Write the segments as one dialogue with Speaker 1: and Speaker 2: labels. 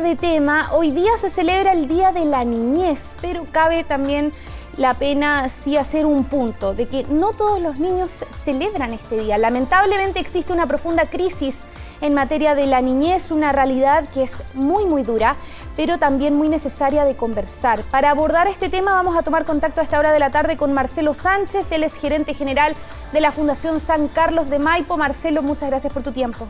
Speaker 1: de tema, hoy día se celebra el Día de la Niñez, pero cabe también la pena sí hacer un punto de que no todos los niños celebran este día. Lamentablemente existe una profunda crisis en materia de la niñez, una realidad que es muy dura, pero también muy necesaria de conversar. Para abordar este tema vamos a tomar contacto a esta hora de la tarde con Marcelo Sánchez, él es gerente general de la Fundación San Carlos de Maipo. Marcelo, muchas gracias por tu tiempo.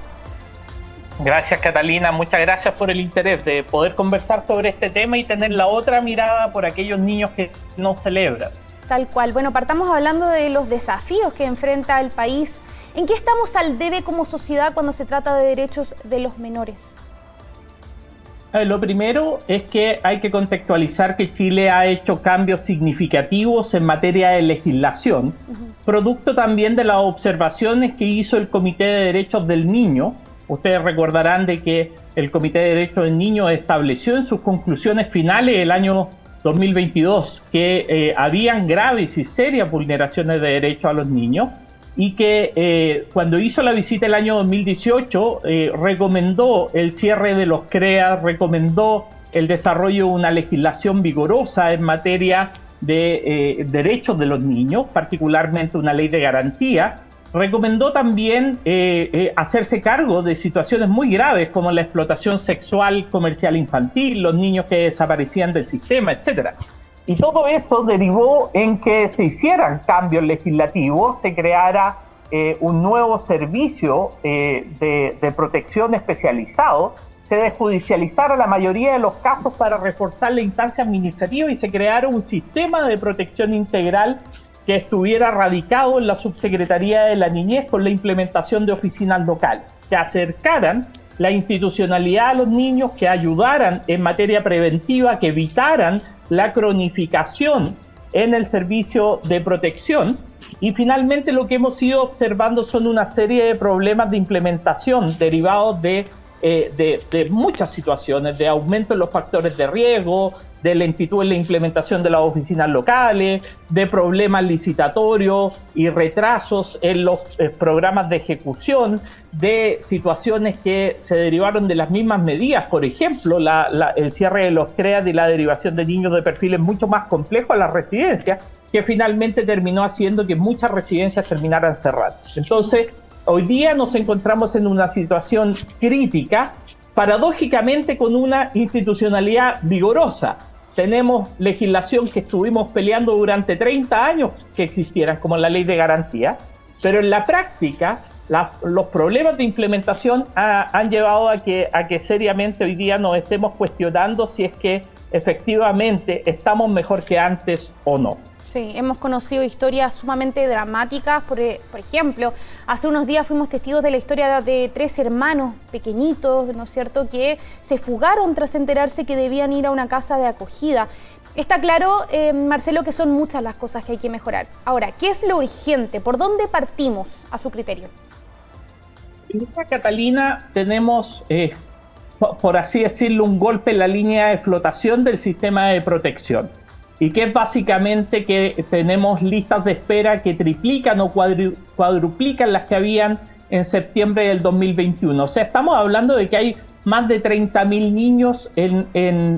Speaker 2: Gracias, Catalina, muchas gracias por el interés de poder conversar sobre este tema y tener la otra mirada por aquellos niños que no celebran.
Speaker 1: Tal cual. Bueno, partamos hablando de los desafíos que enfrenta el país. ¿En qué estamos al debe como sociedad cuando se trata de derechos de los menores?
Speaker 2: Lo primero es que hay que contextualizar que Chile ha hecho cambios significativos en materia de legislación, producto también de las observaciones que hizo el Comité de Derechos del Niño. Ustedes recordarán de que el Comité de Derechos del Niño estableció en sus conclusiones finales el año 2022 que habían graves y serias vulneraciones de derechos a los niños y que cuando hizo la visita el año 2018 recomendó el cierre de los CREA, recomendó el desarrollo de una legislación vigorosa en materia de derechos de los niños, particularmente una ley de garantía. Recomendó también hacerse cargo de situaciones muy graves como la explotación sexual comercial infantil, los niños que desaparecían del sistema, etc. Y todo esto derivó en que se hicieran cambios legislativos, se creara un nuevo servicio de protección especializado, se desjudicializara la mayoría de los casos para reforzar la instancia administrativa y se creara un sistema de protección integral que estuviera radicado en la Subsecretaría de la Niñez con la implementación de oficinas locales, que acercaran la institucionalidad a los niños, que ayudaran en materia preventiva, que evitaran la cronificación en el servicio de protección. Y finalmente lo que hemos ido observando son una serie de problemas de implementación derivados de muchas situaciones, de aumento en los factores de riesgo, de lentitud en la implementación de las oficinas locales, de problemas licitatorios y retrasos en los programas de ejecución, de situaciones que se derivaron de las mismas medidas, por ejemplo, el cierre de los CREA y la derivación de niños de perfiles mucho más complejos a las residencias, que finalmente terminó haciendo que muchas residencias terminaran cerradas. Entonces, hoy día nos encontramos en una situación crítica, paradójicamente con una institucionalidad vigorosa. Tenemos legislación que estuvimos peleando durante 30 años que existieran, como la ley de garantía, pero en la práctica los problemas de implementación han llevado a que seriamente hoy día nos estemos cuestionando si es que efectivamente estamos mejor que antes o no.
Speaker 1: Sí, hemos conocido historias sumamente dramáticas. Por ejemplo, hace unos días fuimos testigos de la historia de 3 hermanos pequeñitos, ¿no es cierto?, que se fugaron tras enterarse que debían ir a una casa de acogida. Está claro, Marcelo, que son muchas las cosas que hay que mejorar. Ahora, ¿qué es lo urgente? ¿Por dónde partimos, a su criterio?
Speaker 2: En esta, Catalina, tenemos, por así decirlo, un golpe en la línea de flotación del sistema de protección. Y que es básicamente que tenemos listas de espera que triplican o cuadruplican las que habían en septiembre del 2021. O sea, estamos hablando de que hay más de 30.000 niños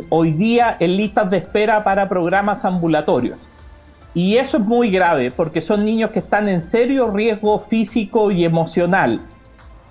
Speaker 2: hoy día en listas de espera para programas ambulatorios. Y eso es muy grave porque son niños que están en serio riesgo físico y emocional.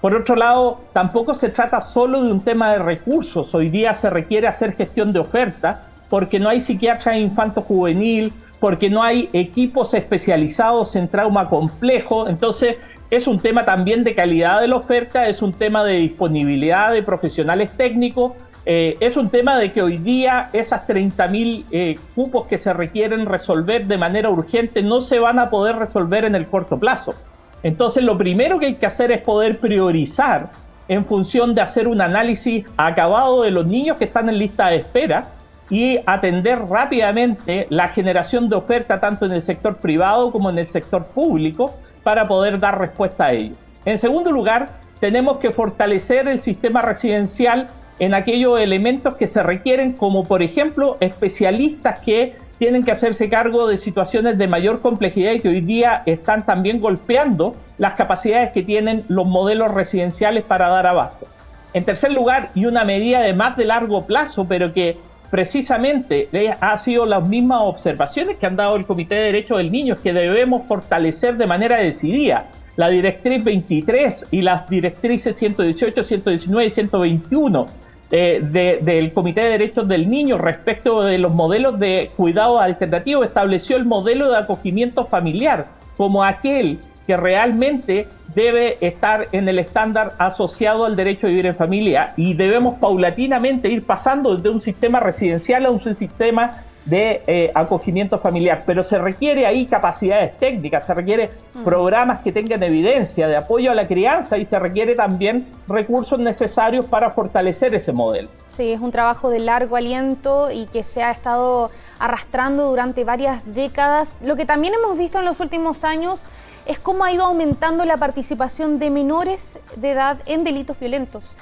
Speaker 2: Por otro lado, tampoco se trata solo de un tema de recursos. Hoy día se requiere hacer gestión de oferta, porque no hay psiquiatra infanto-juvenil, porque no hay equipos especializados en trauma complejo. Entonces, es un tema también de calidad de la oferta, es un tema de disponibilidad de profesionales técnicos, es un tema de que hoy día esas 30.000 cupos que se requieren resolver de manera urgente no se van a poder resolver en el corto plazo. Entonces, lo primero que hay que hacer es poder priorizar en función de hacer un análisis acabado de los niños que están en lista de espera, y atender rápidamente la generación de oferta tanto en el sector privado como en el sector público para poder dar respuesta a ello. En segundo lugar, tenemos que fortalecer el sistema residencial en aquellos elementos que se requieren, como por ejemplo especialistas que tienen que hacerse cargo de situaciones de mayor complejidad y que hoy día están también golpeando las capacidades que tienen los modelos residenciales para dar abasto. En tercer lugar, y una medida de más de largo plazo, pero que precisamente ha sido las mismas observaciones que han dado el Comité de Derechos del Niño, es que debemos fortalecer de manera decidida la directriz 23 y las directrices 118, 119 y 121 del Comité de Derechos del Niño respecto de los modelos de cuidado alternativo. Estableció el modelo de acogimiento familiar como aquel que realmente debe estar en el estándar asociado al derecho a vivir en familia, y debemos paulatinamente ir pasando de un sistema residencial a un sistema de acogimiento familiar, pero se requiere ahí capacidades técnicas, se requiere programas que tengan evidencia de apoyo a la crianza, y se requiere también recursos necesarios para fortalecer ese modelo.
Speaker 1: Sí, es un trabajo de largo aliento y que se ha estado arrastrando durante varias décadas. Lo que también hemos visto en los últimos años es cómo ha ido aumentando la participación de menores de edad en delitos violentos.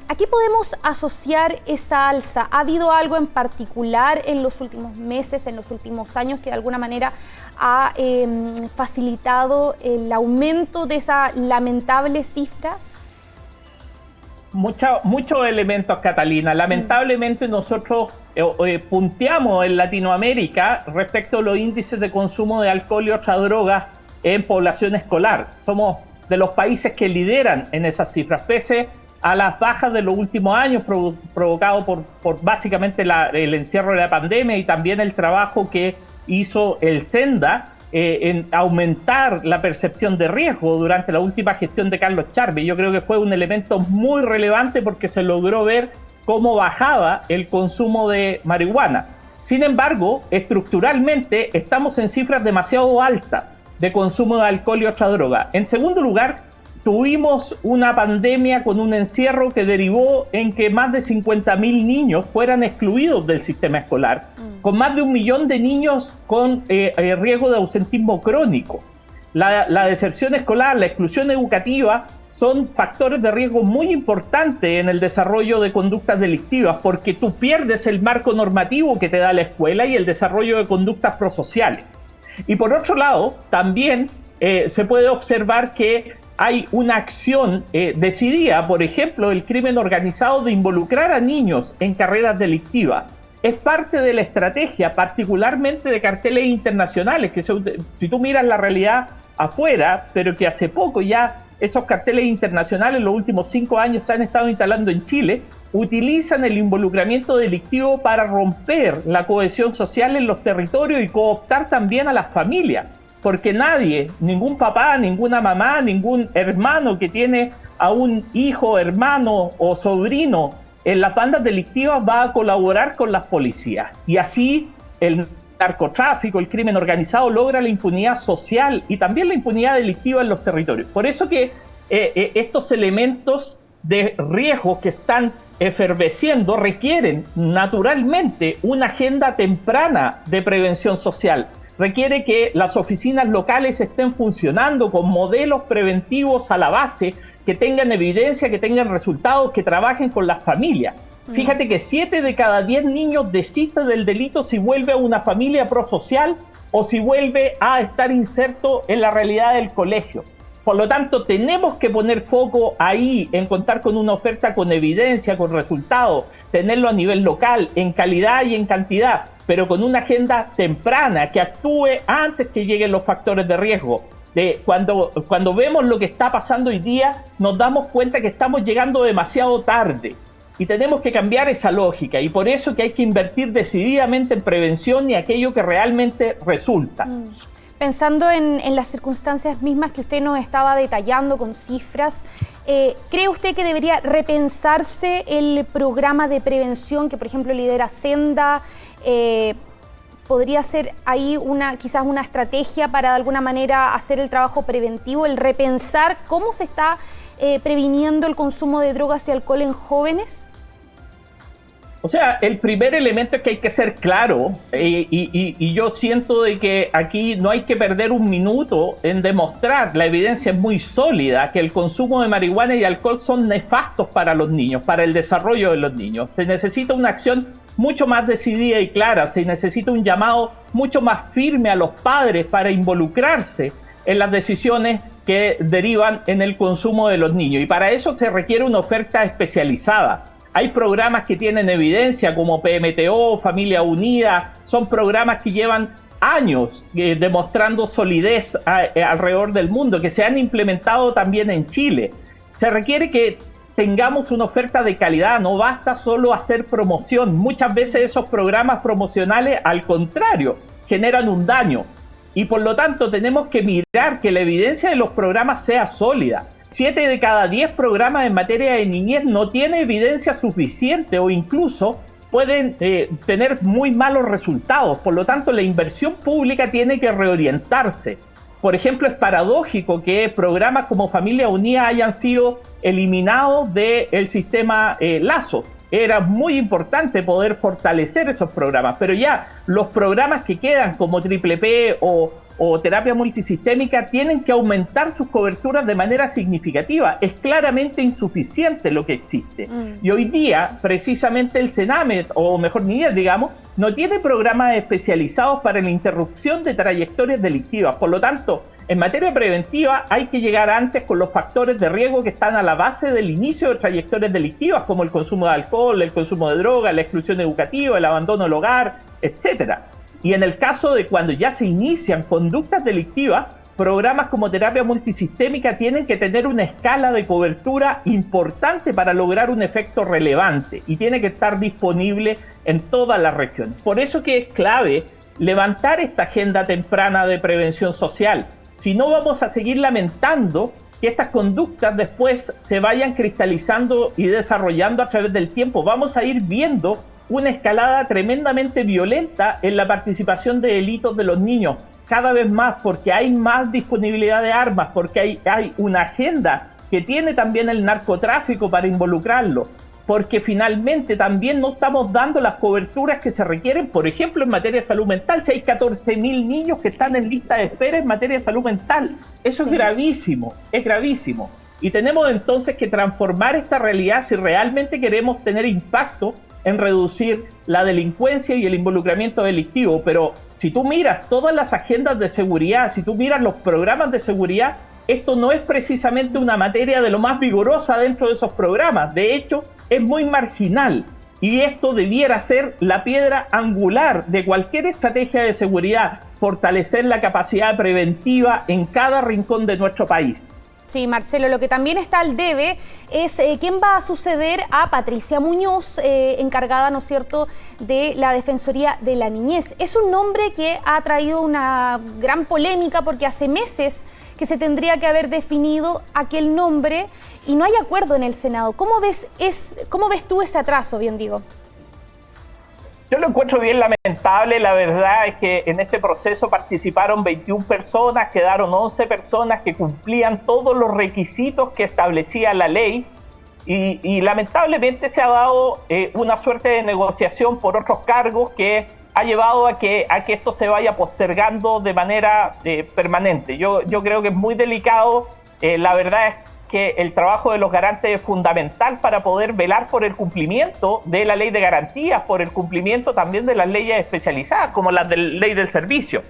Speaker 1: ¿A qué podemos asociar esa alza? ¿Ha habido algo en particular en los últimos meses, en los últimos años, que de alguna manera ha facilitado el aumento de esa lamentable cifra?
Speaker 2: Muchos elementos, Catalina. Lamentablemente nosotros punteamos en Latinoamérica respecto a los índices de consumo de alcohol y otras drogas en población escolar. Somos de los países que lideran en esas cifras, pese a las bajas de los últimos años provocado por básicamente el encierro de la pandemia, y también el trabajo que hizo el Senda en aumentar la percepción de riesgo durante la última gestión de Carlos Charbe. Yo creo que fue un elemento muy relevante porque se logró ver cómo bajaba el consumo de marihuana. Sin embargo, estructuralmente estamos en cifras demasiado altas de consumo de alcohol y otra droga. En segundo lugar, tuvimos una pandemia con un encierro que derivó en que más de 50.000 niños fueran excluidos del sistema escolar, con más de 1 millón de niños con riesgo de ausentismo crónico. La deserción escolar, la exclusión educativa son factores de riesgo muy importantes en el desarrollo de conductas delictivas, porque tú pierdes el marco normativo que te da la escuela y el desarrollo de conductas prosociales. Y por otro lado, también se puede observar que hay una acción decidida, por ejemplo, el crimen organizado, de involucrar a niños en carreras delictivas. Es parte de la estrategia, particularmente de carteles internacionales, que si tú miras la realidad afuera, pero que hace poco ya estos carteles internacionales, en los últimos 5 años, se han estado instalando en Chile, utilizan el involucramiento delictivo para romper la cohesión social en los territorios y cooptar también a las familias. Porque nadie, ningún papá, ninguna mamá, ningún hermano que tiene a un hijo, hermano o sobrino en las bandas delictivas va a colaborar con las policías. Y así el narcotráfico, el crimen organizado logra la impunidad social y también la impunidad delictiva en los territorios. Por eso que estos elementos de riesgo que están efervesciendo requieren naturalmente una agenda temprana de prevención social. Requiere que las oficinas locales estén funcionando con modelos preventivos a la base, que tengan evidencia, que tengan resultados, que trabajen con las familias. Fíjate que 7 de cada 10 niños desisten del delito si vuelve a una familia prosocial o si vuelve a estar inserto en la realidad del colegio. Por lo tanto, tenemos que poner foco ahí en contar con una oferta con evidencia, con resultados, tenerlo a nivel local, en calidad y en cantidad, pero con una agenda temprana que actúe antes que lleguen los factores de riesgo. Cuando vemos lo que está pasando hoy día, nos damos cuenta que estamos llegando demasiado tarde y tenemos que cambiar esa lógica, y por eso que hay que invertir decididamente en prevención y aquello que realmente resulta.
Speaker 1: Pensando en las circunstancias mismas que usted nos estaba detallando con cifras, ¿cree usted que debería repensarse el programa de prevención que, por ejemplo, lidera Senda? ¿Podría ser ahí quizás una estrategia para de alguna manera hacer el trabajo preventivo, el repensar cómo se está previniendo el consumo de drogas y alcohol en jóvenes?
Speaker 2: O sea, el primer elemento es que hay que ser claro, y yo siento de que aquí no hay que perder un minuto en demostrar, la evidencia es muy sólida, que el consumo de marihuana y alcohol son nefastos para los niños, para el desarrollo de los niños. Se necesita una acción mucho más decidida y clara, se necesita un llamado mucho más firme a los padres para involucrarse en las decisiones que derivan en el consumo de los niños. Y para eso se requiere una oferta especializada. Hay programas que tienen evidencia como PMTO, Familia Unida, son programas que llevan años demostrando solidez alrededor del mundo, que se han implementado también en Chile. Se requiere que tengamos una oferta de calidad, no basta solo hacer promoción. Muchas veces esos programas promocionales, al contrario, generan un daño. Y por lo tanto tenemos que mirar que la evidencia de los programas sea sólida. 7 de cada 10 programas en materia de niñez no tiene evidencia suficiente o incluso pueden tener muy malos resultados. Por lo tanto, la inversión pública tiene que reorientarse. Por ejemplo, es paradójico que programas como Familia Unida hayan sido eliminados del sistema Lazo. Era muy importante poder fortalecer esos programas, pero ya los programas que quedan como Triple P o terapia multisistémica tienen que aumentar sus coberturas de manera significativa. Es claramente insuficiente lo que existe. Y hoy día, precisamente el Sename, o mejor niñez, digamos, no tiene programas especializados para la interrupción de trayectorias delictivas. Por lo tanto, en materia preventiva hay que llegar antes con los factores de riesgo que están a la base del inicio de trayectorias delictivas, como el consumo de alcohol, el consumo de drogas, la exclusión educativa, el abandono del hogar, etcétera. Y en el caso de cuando ya se inician conductas delictivas, programas como terapia multisistémica tienen que tener una escala de cobertura importante para lograr un efecto relevante y tiene que estar disponible en todas las regiones. Por eso que es clave levantar esta agenda temprana de prevención social. Si no, vamos a seguir lamentando que estas conductas después se vayan cristalizando y desarrollando a través del tiempo. Vamos a ir viendo una escalada tremendamente violenta en la participación de delitos de los niños, cada vez más, porque hay más disponibilidad de armas, porque hay una agenda que tiene también el narcotráfico para involucrarlo, porque finalmente también no estamos dando las coberturas que se requieren, por ejemplo, en materia de salud mental. Si hay 14.000 niños que están en lista de espera en materia de salud mental, eso es gravísimo, es gravísimo. Y tenemos entonces que transformar esta realidad si realmente queremos tener impacto en reducir la delincuencia y el involucramiento delictivo. Pero si tú miras todas las agendas de seguridad, si tú miras los programas de seguridad, esto no es precisamente una materia de lo más vigorosa dentro de esos programas. De hecho, es muy marginal. Y esto debiera ser la piedra angular de cualquier estrategia de seguridad, fortalecer la capacidad preventiva en cada rincón de nuestro país.
Speaker 1: Sí, Marcelo, lo que también está al debe es quién va a suceder a Patricia Muñoz, encargada, ¿no es cierto?, de la Defensoría de la Niñez. Es un nombre que ha traído una gran polémica porque hace meses que se tendría que haber definido aquel nombre y no hay acuerdo en el Senado. ¿Cómo ves tú ese atraso, bien digo?
Speaker 2: Yo lo encuentro bien lamentable. La verdad es que en este proceso participaron 21 personas, quedaron 11 personas que cumplían todos los requisitos que establecía la ley y lamentablemente se ha dado una suerte de negociación por otros cargos que ha llevado a que esto se vaya postergando de manera permanente. Yo creo que es muy delicado. La verdad es que el trabajo de los garantes es fundamental para poder velar por el cumplimiento de la ley de garantías, por el cumplimiento también de las leyes especializadas, como la ley del servicio.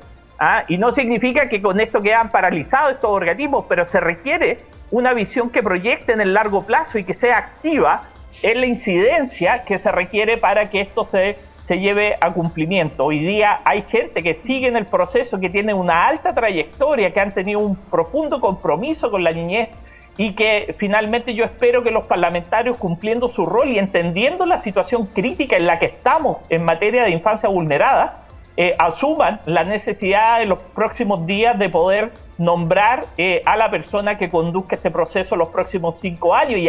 Speaker 2: Y no significa que con esto quedan paralizados estos organismos, pero se requiere una visión que proyecte en el largo plazo y que sea activa en la incidencia que se requiere para que esto se lleve a cumplimiento. Hoy día hay gente que sigue en el proceso, que tiene una alta trayectoria, que han tenido un profundo compromiso con la niñez y que finalmente yo espero que los parlamentarios, cumpliendo su rol y entendiendo la situación crítica en la que estamos en materia de infancia vulnerada, asuman la necesidad en los próximos días de poder nombrar a la persona que conduzca este proceso los próximos 5 años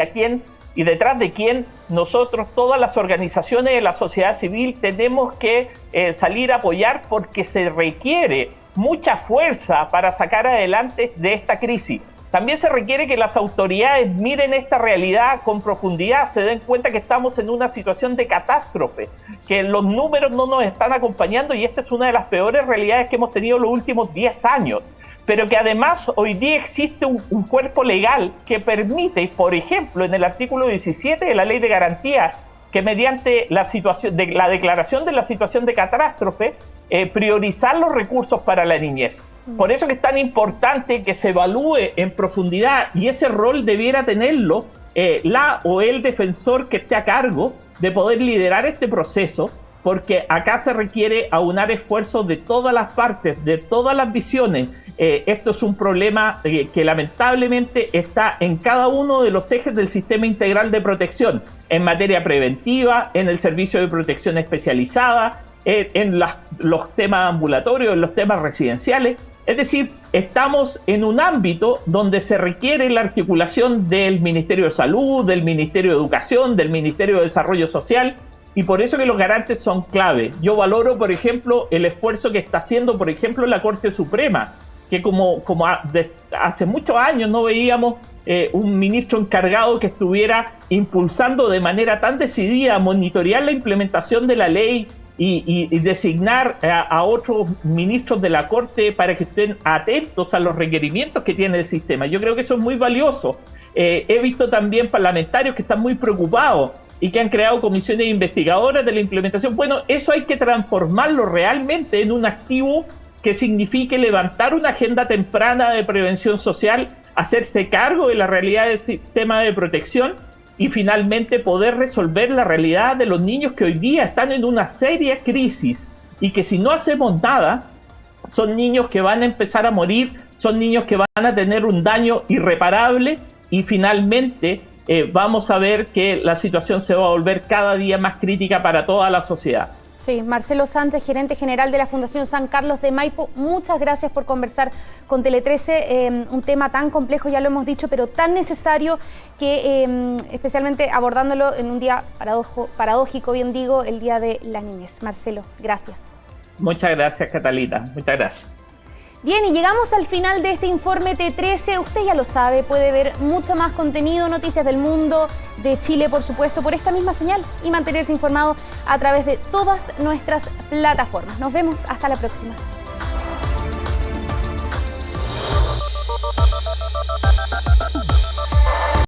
Speaker 2: y detrás de quién nosotros, todas las organizaciones de la sociedad civil, tenemos que salir a apoyar, porque se requiere mucha fuerza para sacar adelante de esta crisis. También se requiere que las autoridades miren esta realidad con profundidad, se den cuenta que estamos en una situación de catástrofe, que los números no nos están acompañando y esta es una de las peores realidades que hemos tenido los últimos 10 años. Pero que además hoy día existe un cuerpo legal que permite, por ejemplo, en el artículo 17 de la Ley de Garantías, que mediante la declaración de la situación de catástrofe, priorizar los recursos para la niñez. Por eso que es tan importante que se evalúe en profundidad, y ese rol debiera tenerlo la o el defensor que esté a cargo de poder liderar este proceso, porque acá se requiere aunar esfuerzos de todas las partes, de todas las visiones. Esto es un problema que lamentablemente está en cada uno de los ejes del sistema integral de protección, en materia preventiva, en el servicio de protección especializada, en los temas ambulatorios, en los temas residenciales. Es decir, estamos en un ámbito donde se requiere la articulación del Ministerio de Salud, del Ministerio de Educación, del Ministerio de Desarrollo Social, y por eso que los garantes son clave. Yo valoro, por ejemplo, el esfuerzo que está haciendo, por ejemplo, la Corte Suprema, que hace muchos años no veíamos un ministro encargado que estuviera impulsando de manera tan decidida, monitorear la implementación de la ley y designar a otros ministros de la Corte para que estén atentos a los requerimientos que tiene el sistema. Yo creo que eso es muy valioso. He visto también parlamentarios que están muy preocupados y que han creado comisiones investigadoras de la implementación. Bueno, eso hay que transformarlo realmente en un activo que signifique levantar una agenda temprana de prevención social, hacerse cargo de la realidad del sistema de protección y finalmente poder resolver la realidad de los niños que hoy día están en una seria crisis y que si no hacemos nada, son niños que van a empezar a morir, son niños que van a tener un daño irreparable y finalmente vamos a ver que la situación se va a volver cada día más crítica para toda la sociedad.
Speaker 1: Sí, Marcelo Sánchez, gerente general de la Fundación San Carlos de Maipo, muchas gracias por conversar con Tele 13, un tema tan complejo, ya lo hemos dicho, pero tan necesario que especialmente abordándolo en un día paradójico, bien digo, el Día de la Niñez. Marcelo, gracias.
Speaker 2: Muchas gracias, Catalina, muchas gracias.
Speaker 1: Bien, y llegamos al final de este informe T13. Usted ya lo sabe, puede ver mucho más contenido, noticias del mundo, de Chile, por supuesto, por esta misma señal y mantenerse informado a través de todas nuestras plataformas. Nos vemos hasta la próxima.